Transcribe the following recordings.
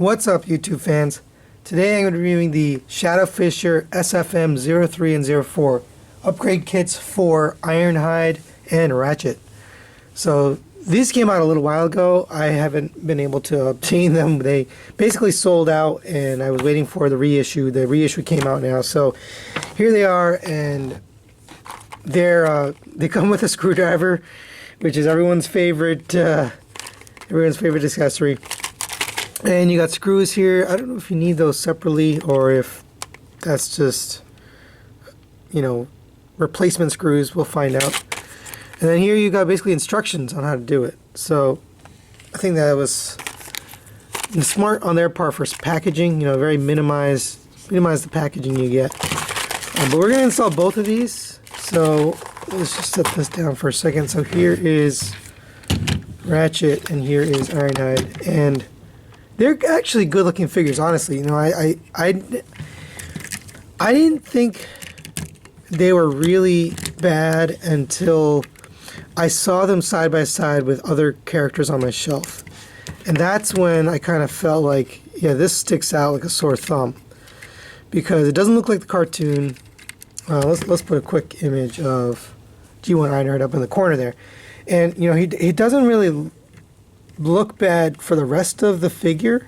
What's up, YouTube fans? Today I'm going to be reviewing the Shadow Fisher SFM-03 and 04 upgrade kits for Ironhide and Ratchet. So these came out a little while ago. I haven't been able to obtain them. They basically sold out and I was waiting for the reissue. The reissue came out now. So here they are, and they come with a screwdriver, which is everyone's favorite accessory. And you got screws here. I don't know if you need those separately or if that's just, replacement screws. We'll find out. And then here you got basically instructions on how to do it. So I think that was smart on their part for packaging. Very minimize the packaging you get. But we're gonna install both of these. So let's just set this down for a second. So here is Ratchet and here is Ironhide, and they're actually good looking figures, honestly. I didn't think they were really bad until I saw them side by side with other characters on my shelf. And that's when I kind of felt like, yeah, this sticks out like a sore thumb. Because it doesn't look like the cartoon. Let's put a quick image of G1 Ironhide up in the corner there. And, he doesn't really look bad for the rest of the figure.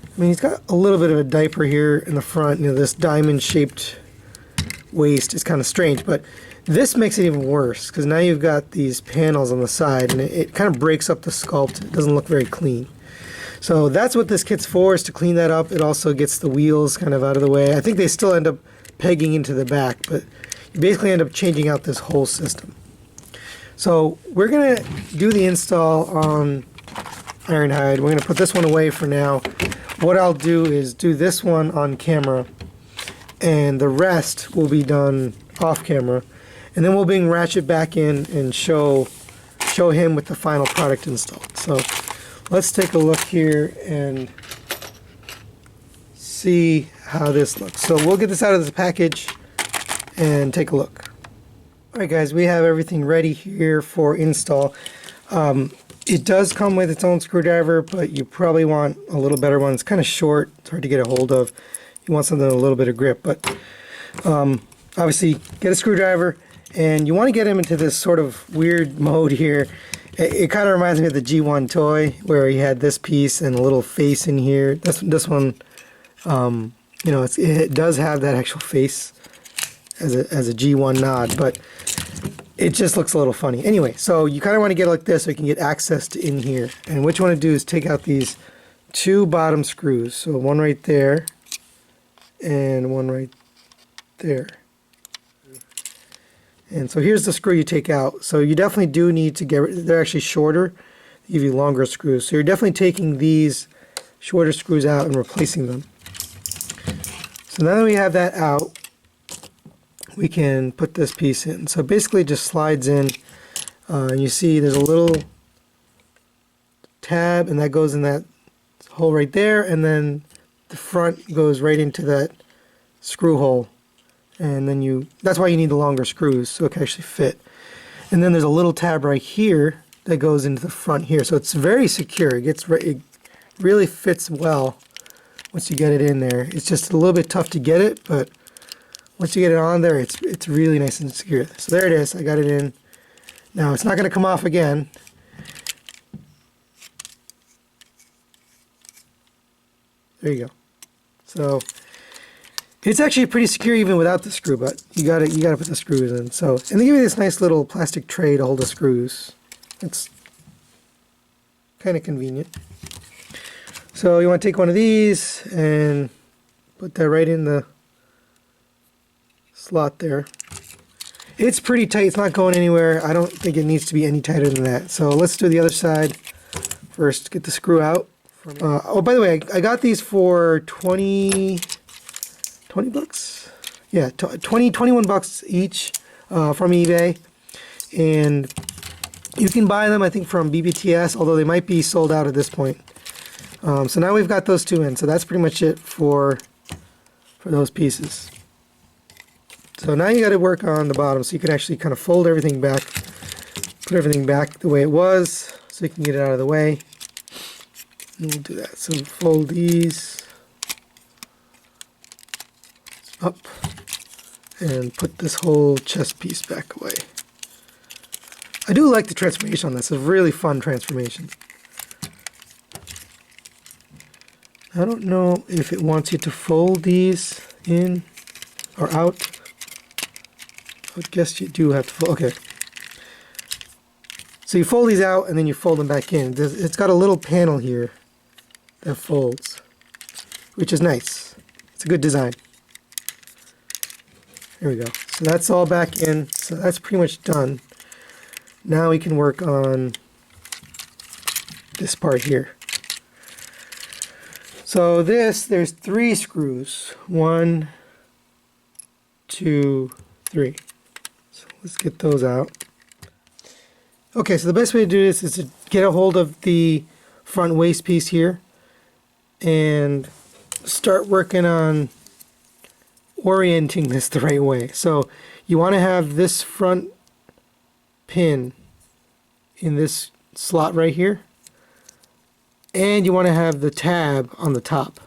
I mean, he's got a little bit of a diaper here in the front. This diamond shaped waist is kind of strange, but this makes it even worse because now you've got these panels on the side and it kind of breaks up the sculpt. It doesn't look very clean. So that's what this kit's for, is to clean that up. It also gets the wheels kind of out of the way. I think they still end up pegging into the back, but you basically end up changing out this whole system. So we're going to do the install on Ironhide. We're going to put this one away for now. What I'll do is do this one on camera, and the rest will be done off camera. And then we'll bring Ratchet back in and show him with the final product installed. So let's take a look here and see how this looks. So we'll get this out of the package and take a look. Alright guys, we have everything ready here for install. It does come with its own screwdriver, but you probably want a little better one. It's kind of short, it's hard to get a hold of. You want something with a little bit of grip, but obviously get a screwdriver, and you want to get him into this sort of weird mode here. It kind of reminds me of the G1 toy, where he had this piece and a little face in here. This one, it does have that actual face as a G1 nod, but it just looks a little funny. Anyway, so you kind of want to get it like this so you can get access to in here. And what you want to do is take out these two bottom screws. So one right there and one right there. And so here's the screw you take out. So you definitely do need to get, they're actually shorter, they give you longer screws. So you're definitely taking these shorter screws out and replacing them. So now that we have that out, we can put this piece in. So basically it just slides in, and you see there's a little tab, and that goes in that hole right there, and then the front goes right into that screw hole. And then that's why you need the longer screws, so it can actually fit. And then there's a little tab right here that goes into the front here. So it's very secure. It really fits well once you get it in there. It's just a little bit tough to get it, but once you get it on there, it's really nice and secure. So there it is. I got it in. Now it's not going to come off again. There you go. So it's actually pretty secure even without the screw, but you gotta put the screws in. So, and they give you this nice little plastic tray to hold the screws. It's kind of convenient. So you want to take one of these and put that right in the slot there. It's pretty tight. It's not going anywhere. I don't think it needs to be any tighter than that. So let's do the other side first. Get the screw out. Oh, by the way, I got these for 20 bucks? Yeah, 21 bucks each from eBay. And you can buy them, I think, from BBTS, although they might be sold out at this point. So now we've got those two in. So that's pretty much it for those pieces. So now you got to work on the bottom so you can actually kind of fold everything back, put everything back the way it was so you can get it out of the way. And we'll do that. So fold these up and put this whole chest piece back away. I do like the transformation on this. It's a really fun transformation. I don't know if it wants you to fold these in or out. I would guess you do have to fold. Okay. So you fold these out and then you fold them back in. It's got a little panel here that folds, which is nice. It's a good design. There we go. So that's all back in. So that's pretty much done. Now we can work on this part here. So there's 3 screws. 1, 2, 3. So let's get those out. Okay, so the best way to do this is to get a hold of the front waist piece here and start working on orienting this the right way. So you want to have this front pin in this slot right here, and you want to have the tab on the top.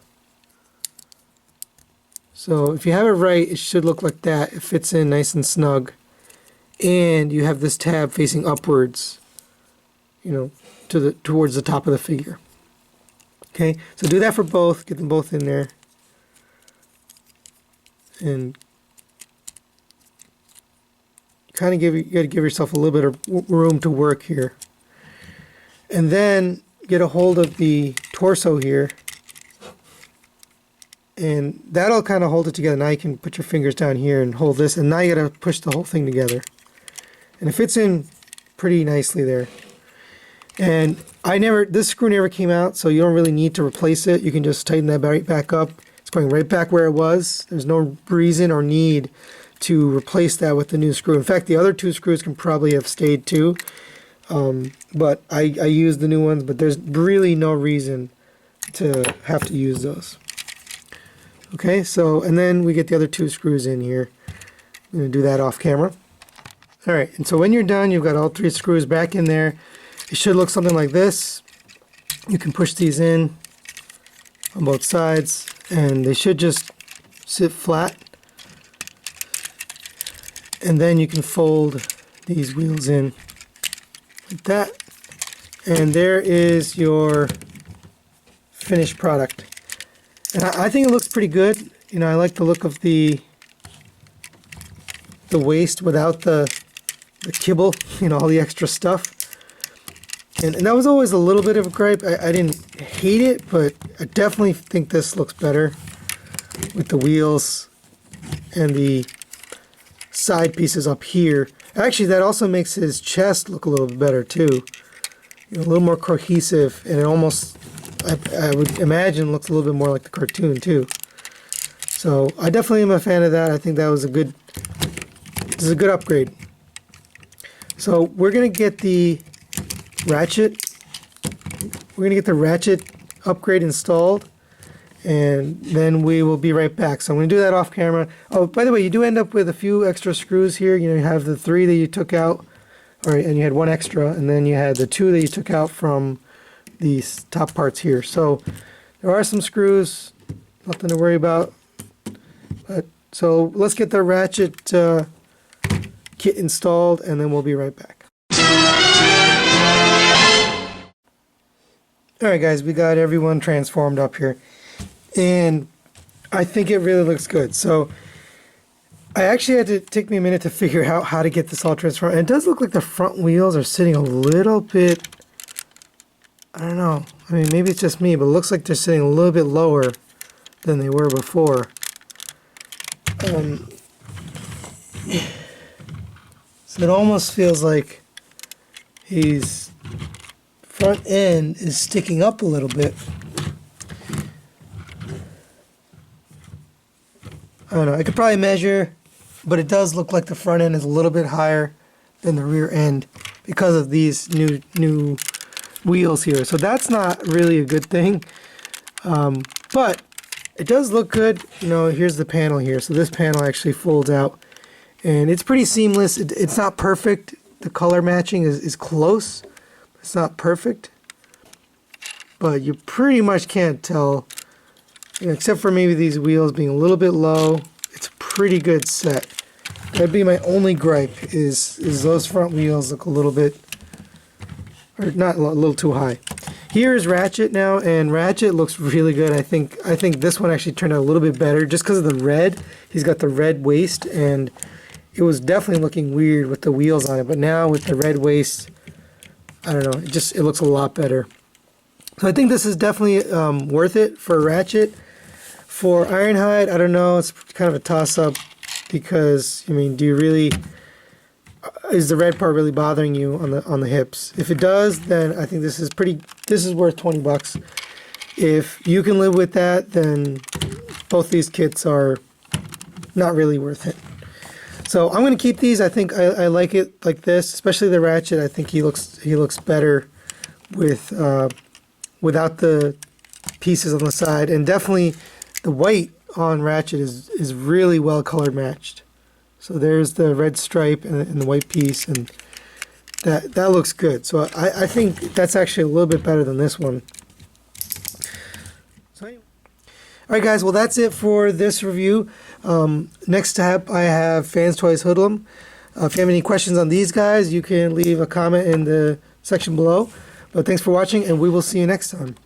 So if you have it right, it should look like that. It fits in nice and snug, and you have this tab facing upwards, you know, towards the top of the figure. Okay, so do that for both. Get them both in there, and kind of you got to give yourself a little bit of room to work here, and then get a hold of the torso here, and that'll kind of hold it together. Now you can put your fingers down here and hold this, and now you got to push the whole thing together, and it fits in pretty nicely there. And this screw never came out, so you don't really need to replace it. You can just tighten that right back up. It's going right back where it was. There's no reason or need to replace that with the new screw. In fact, the other 2 screws can probably have stayed too, but I used the new ones, but there's really no reason to have to use those. Okay, so, and then we get the other 2 screws in here. I'm going to do that off camera. Alright, and so when you're done, you've got all 3 screws back in there. It should look something like this. You can push these in on both sides, and they should just sit flat. And then you can fold these wheels in like that. And there is your finished product. And I think it looks pretty good. You know, I like the look of the waist without the kibble, you know, all the extra stuff. And that was always a little bit of a gripe. I didn't hate it, but I definitely think this looks better with the wheels and the side pieces up here. Actually, that also makes his chest look a little bit better too. You know, a little more cohesive, and it almost, I would imagine, looks a little bit more like the cartoon too. So I definitely am a fan of that. I think that was this is a good upgrade. So we're gonna get the Ratchet. We're gonna get the Ratchet upgrade installed, and then we will be right back. So I'm going to do that off camera. Oh, by the way, you do end up with a few extra screws here. You know, you have the 3 that you took out, and you had 1 extra, and then you had the 2 that you took out from these top parts here. So there are some screws, nothing to worry about. So let's get the Ratchet kit installed, and then we'll be right back. Alright guys, we got everyone transformed up here, and I think it really looks good. So I actually had to take me a minute to figure out how to get this all transformed. And it does look like the front wheels are sitting a little bit, I don't know, I mean maybe it's just me, but it looks like they're sitting a little bit lower than they were before. So it almost feels like his front end is sticking up a little bit. I don't know, I could probably measure, but it does look like the front end is a little bit higher than the rear end because of these new wheels here. So that's not really a good thing, but it does look good. You know, here's the panel here. So this panel actually folds out, and it's pretty seamless. It's not perfect. The color matching is close. It's not perfect, but you pretty much can't tell, you know, except for maybe these wheels being a little bit low. It's a pretty good set. That'd be my only gripe, is those front wheels look a little bit, or not, a little too high. Here is Ratchet now, and Ratchet looks really good. I think this one actually turned out a little bit better just because of the red. He's got the red waist, and it was definitely looking weird with the wheels on it, but now with the red waist, I don't know, it looks a lot better. So I think this is definitely worth it for Ratchet. For Ironhide, I don't know, it's kind of a toss-up because, I mean, is the red part really bothering you on the hips? If it does, then I think this is worth 20 bucks. If you can live with that, then both these kits are not really worth it. So I'm going to keep these. I think I like it like this, especially the Ratchet. I think he looks better with without the pieces on the side, and definitely the white on Ratchet is really well color matched. So there's the red stripe and the white piece, and that looks good. So I think that's actually a little bit better than this one. So anyway. Alright guys, well that's it for this review. Next up I have Fans Toys Hoodlum. If you have any questions on these guys, you can leave a comment in the section below. But thanks for watching, and we will see you next time.